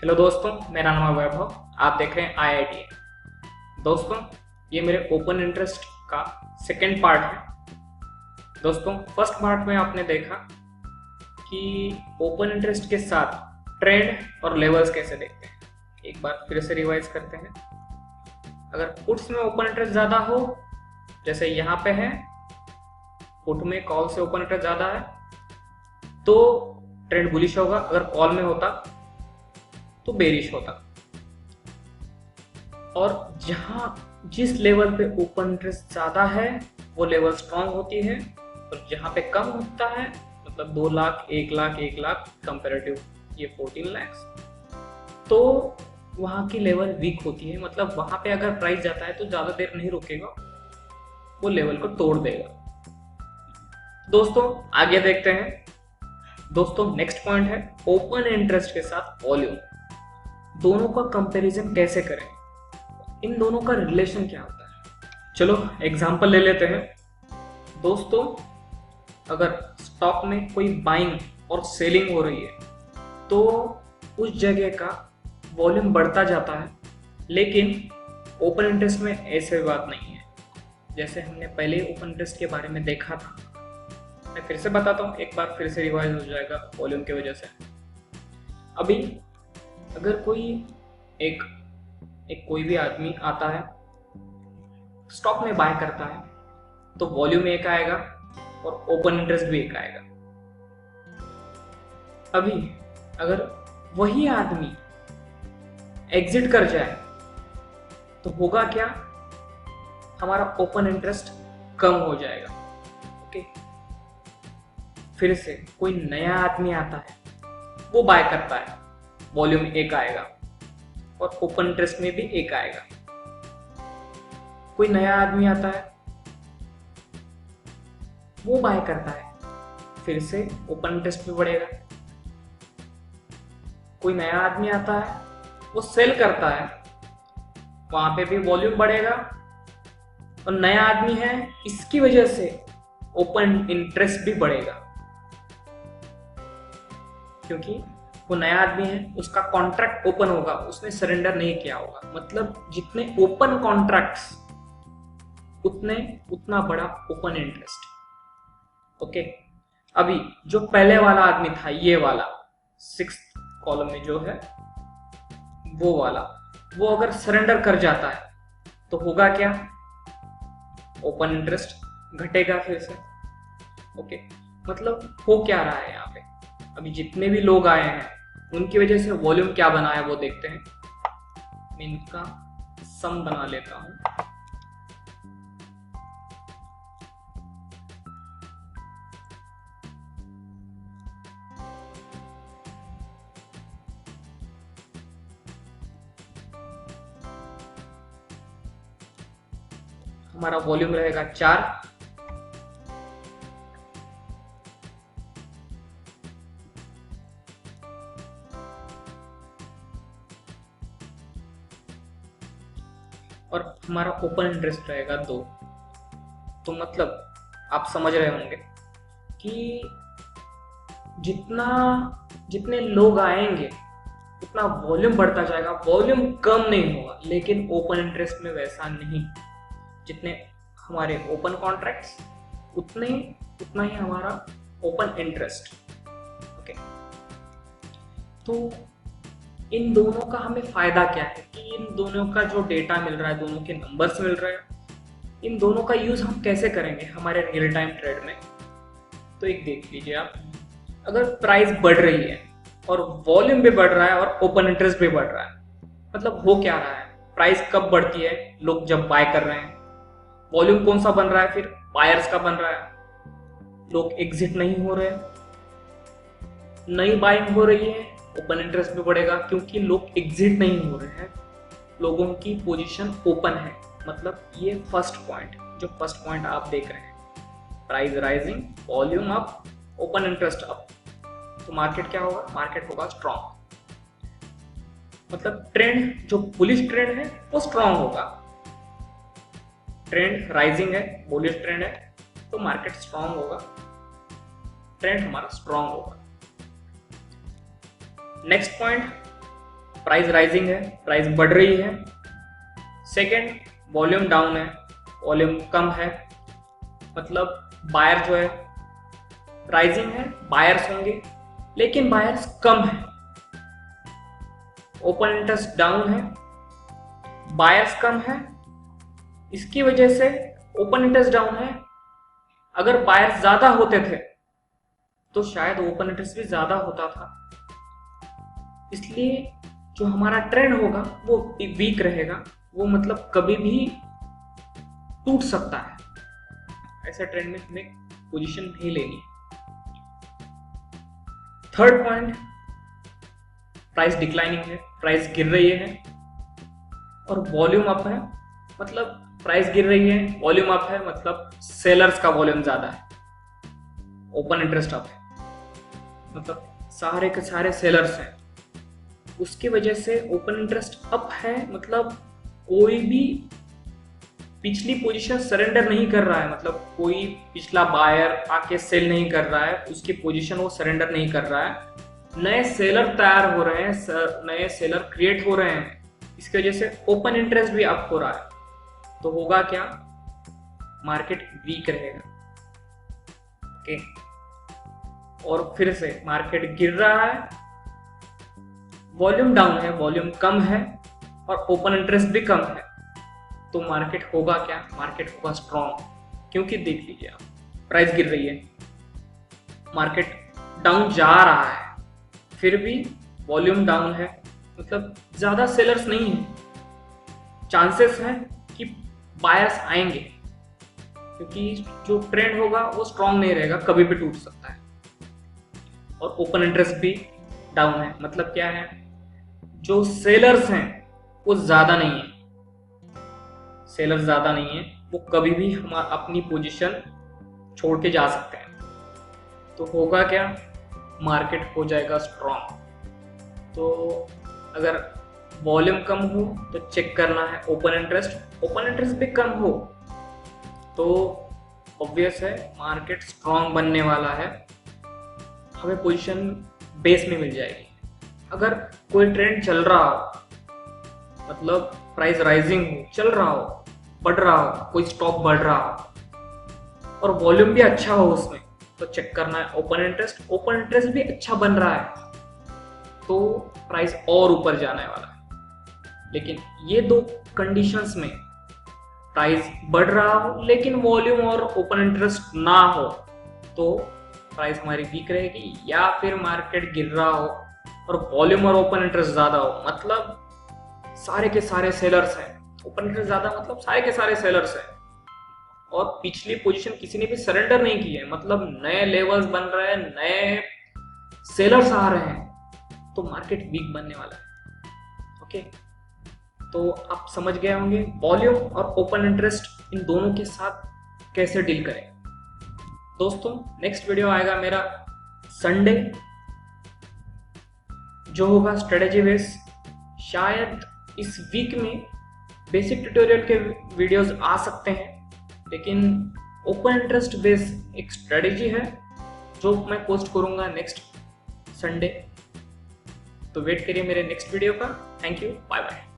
Hello दोस्तों, मेरा नाम है वैभव। आप देख रहे हैं IITA। दोस्तों, ये मेरे ओपन इंटरेस्ट का सेकंड पार्ट है। दोस्तों, फर्स्ट पार्ट में आपने देखा कि ओपन इंटरेस्ट के साथ ट्रेंड और लेवल्स कैसे देखते हैं। एक बार फिर से रिवाइज करते हैं। अगर पुट्स में ओपन इंटरेस्ट ज़्यादा हो, जैसे यहाँ पे है, पुट में कॉल से ओपन इंटरेस्ट ज़्यादा है तो ट्रेंड बुलिश होगा। अगर कॉल में होता तो बेरिश होता। और जहां जिस लेवल पे ओपन इंटरेस्ट ज्यादा है वो लेवल स्ट्रांग होती है, और जहां पे कम होता है, मतलब 2 लाख 1 लाख 1 लाख कंपेरेटिव ये 14 लाख, तो वहां की लेवल वीक होती है। मतलब वहां पे अगर प्राइस जाता है तो ज्यादा देर नहीं रुकेगा, वो लेवल को तोड़ देगा। दोस्तों, आगे देखते हैं। दोस्तों, नेक्स्ट पॉइंट है ओपन इंटरेस्ट के साथ वॉल्यूम। दोनों का कंपैरिजन कैसे करें, इन दोनों का रिलेशन क्या होता है। चलो एग्जांपल ले लेते हैं। दोस्तों, अगर स्टॉक में कोई बाइंग और सेलिंग हो रही है तो उस जगह का वॉल्यूम बढ़ता जाता है, लेकिन ओपन इंटरेस्ट में ऐसे बात नहीं है। जैसे हमने पहले ओपन इंटरेस्ट के बारे में देखा था, मैं फिर से बताता हूँ, एक बार फिर से रिवाइज हो जाएगा वॉल्यूम की वजह से। अभी अगर कोई एक कोई भी आदमी आता है, स्टॉक में बाय करता है, तो वॉल्यूम एक आएगा और ओपन इंटरेस्ट भी एक आएगा। अभी अगर वही आदमी एग्जिट कर जाए तो होगा क्या, हमारा ओपन इंटरेस्ट कम हो जाएगा। ओके, फिर से कोई नया आदमी आता है, वो बाय करता है, वॉल्यूम एक आएगा और ओपन इंटरेस्ट में भी एक आएगा। कोई नया आदमी आता है, वो बाय करता है, फिर से ओपन इंटरेस्ट भी बढ़ेगा। कोई नया आदमी आता है, वो सेल करता है, वहां पे भी वॉल्यूम बढ़ेगा। और नया आदमी है, इसकी वजह से ओपन इंटरेस्ट भी बढ़ेगा, क्योंकि वो नया आदमी है, उसका कॉन्ट्रैक्ट ओपन होगा, उसने सरेंडर नहीं किया होगा। मतलब जितने ओपन कॉन्ट्रैक्ट्स उतना बड़ा ओपन इंटरेस्ट। ओके, अभी जो पहले वाला आदमी था, ये वाला 6th कॉलम में जो है वो वाला, वो अगर सरेंडर कर जाता है तो होगा क्या, ओपन इंटरेस्ट घटेगा फिर से। ओके, मतलब हो क्या रहा है यहाँ पे। अभी जितने भी लोग आए हैं उनकी वजह से वॉल्यूम क्या बना है वो देखते हैं। मैं इनका सम बना लेता हूं। हमारा वॉल्यूम रहेगा 4, और हमारा ओपन इंटरेस्ट रहेगा 2। तो मतलब आप समझ रहे होंगे कि जितने लोग आएंगे उतना वॉल्यूम बढ़ता जाएगा, वॉल्यूम कम नहीं होगा। लेकिन ओपन इंटरेस्ट में वैसा नहीं, जितने हमारे ओपन कॉन्ट्रैक्ट्स उतना ही हमारा ओपन इंटरेस्ट। ओके, तो इन दोनों का हमें फायदा क्या है कि इन दोनों का जो डेटा मिल रहा है, दोनों के नंबर्स मिल रहे हैं, इन दोनों का यूज हम कैसे करेंगे हमारे रियल टाइम ट्रेड में। तो एक देख लीजिए आप, अगर प्राइस बढ़ रही है और वॉल्यूम भी बढ़ रहा है और ओपन इंटरेस्ट भी बढ़ रहा है, मतलब हो क्या रहा है, प्राइस कब बढ़ती है, लोग जब बाय कर रहे हैं। वॉल्यूम कौन सा बन रहा है, फिर बायर्स का बन रहा है, लोग एग्जिट नहीं हो रहे, नई बाइंग हो रही है, ओपन इंटरेस्ट भी बढ़ेगा, क्योंकि लोग एग्जिट नहीं हो रहे हैं, लोगों की पोजीशन ओपन है। मतलब ये फर्स्ट पॉइंट, जो फर्स्ट पॉइंट आप देख रहे हैं, price rising, volume up, open interest up, तो मार्केट क्या होगा, मार्केट होगा स्ट्रॉन्ग। मतलब ट्रेंड, जो बुलिश ट्रेंड है वो स्ट्रॉन्ग होगा। ट्रेंड राइजिंग है, बुलिश ट्रेंड है, तो मार्केट स्ट्रॉन्ग होगा, ट्रेंड हमारा स्ट्रॉन्ग होगा। नेक्स्ट पॉइंट, प्राइस राइजिंग है, प्राइस बढ़ रही है। सेकंड, वॉल्यूम डाउन है, वॉल्यूम कम है, मतलब बायर जो है राइजिंग है, बायर्स होंगे लेकिन बायर्स कम है। ओपन इंटरेस्ट डाउन है, बायर्स कम है, इसकी वजह से ओपन इंटरेस्ट डाउन है। अगर बायर्स ज्यादा होते थे तो शायद ओपन इंटरेस्ट भी ज्यादा होता था, इसलिए जो हमारा ट्रेंड होगा वो वीक रहेगा, वो मतलब कभी भी टूट सकता है। ऐसे ट्रेंड में हमें पोजीशन नहीं लेनी है। थर्ड पॉइंट, प्राइस डिक्लाइनिंग है, प्राइस गिर रही है और वॉल्यूम अप है, मतलब प्राइस गिर रही है, वॉल्यूम अप है, मतलब सेलर्स का वॉल्यूम ज्यादा है, ओपन इंटरेस्ट अप है, मतलब सारे के सारे सेलर्स हैं, उसकी वजह से ओपन इंटरेस्ट अप है। मतलब कोई भी पिछली पोजीशन सरेंडर नहीं कर रहा है, मतलब कोई पिछला बायर आके सेल नहीं कर रहा है, उसकी पोजीशन वो सरेंडर नहीं कर रहा है। नए सेलर तैयार हो रहे हैं, नए सेलर क्रिएट हो रहे हैं, इसकी वजह से ओपन इंटरेस्ट भी अप हो रहा है। तो होगा क्या, मार्केट वीक रहेगा। ओके, और फिर से मार्केट गिर रहा है, वॉल्यूम डाउन है, वॉल्यूम कम है और ओपन इंटरेस्ट भी कम है, तो मार्केट होगा क्या, मार्केट होगा स्ट्रॉन्ग। क्योंकि देख लीजिए आप, प्राइस गिर रही है, मार्केट डाउन जा रहा है, फिर भी वॉल्यूम डाउन है, मतलब ज्यादा सेलर्स नहीं है, चांसेस है कि बायर्स आएंगे, क्योंकि जो ट्रेंड होगा वो स्ट्रॉन्ग नहीं रहेगा, कभी भी टूट सकता है। और ओपन इंटरेस्ट भी डाउन है, मतलब क्या है, जो सेलर्स हैं वो ज्यादा नहीं है, सेलर्स ज्यादा नहीं है, वो कभी भी हम अपनी पोजीशन छोड़ के जा सकते हैं। तो होगा क्या, मार्केट हो जाएगा स्ट्रॉन्ग। तो अगर वॉल्यूम कम हो तो चेक करना है ओपन इंटरेस्ट, ओपन इंटरेस्ट भी कम हो तो ऑब्वियस है मार्केट स्ट्रॉन्ग बनने वाला है, हमें पोजीशन बेस में मिल जाएगी। अगर कोई ट्रेंड चल रहा हो, मतलब प्राइस राइजिंग हो, चल रहा हो, बढ़ रहा हो, कोई स्टॉक बढ़ रहा हो और वॉल्यूम भी अच्छा हो उसमें, तो चेक करना है ओपन इंटरेस्ट। ओपन इंटरेस्ट भी अच्छा बन रहा है तो प्राइस और ऊपर जाने वाला है। लेकिन ये दो कंडीशंस में, प्राइस बढ़ रहा हो लेकिन वॉल्यूम और ओपन इंटरेस्ट ना हो, तो प्राइस हमारी वीक रहेगी, या फिर मार्केट गिर रहा हो और वॉल्यूम और ओपन इंटरेस्ट ज्यादा हो, मतलब सारे के सारे सेलर्स हैं, ओपन इंटरेस्ट ज्यादा मतलब सारे के सारे सेलर्स हैं और पिछली पोजीशन किसी ने भी सरेंडर नहीं की है, मतलब नए लेवल्स बन रहे हैं, नए सेलर्स आ रहे हैं, तो मार्केट वीक बनने वाला है। ओके, तो आप समझ गए होंगे वॉल्यूम और ओपन इंटरेस्ट इन दोनों के साथ कैसे डील करें। दोस्तों, नेक्स्ट वीडियो आएगा मेरा संडे, जो होगा स्ट्रेटेजी बेस। शायद इस वीक में बेसिक ट्यूटोरियल के वीडियोस आ सकते हैं, लेकिन ओपन इंटरेस्ट बेस एक स्ट्रेटेजी है जो मैं पोस्ट करूंगा नेक्स्ट संडे। तो वेट करिए मेरे नेक्स्ट वीडियो का। Thank you, bye bye.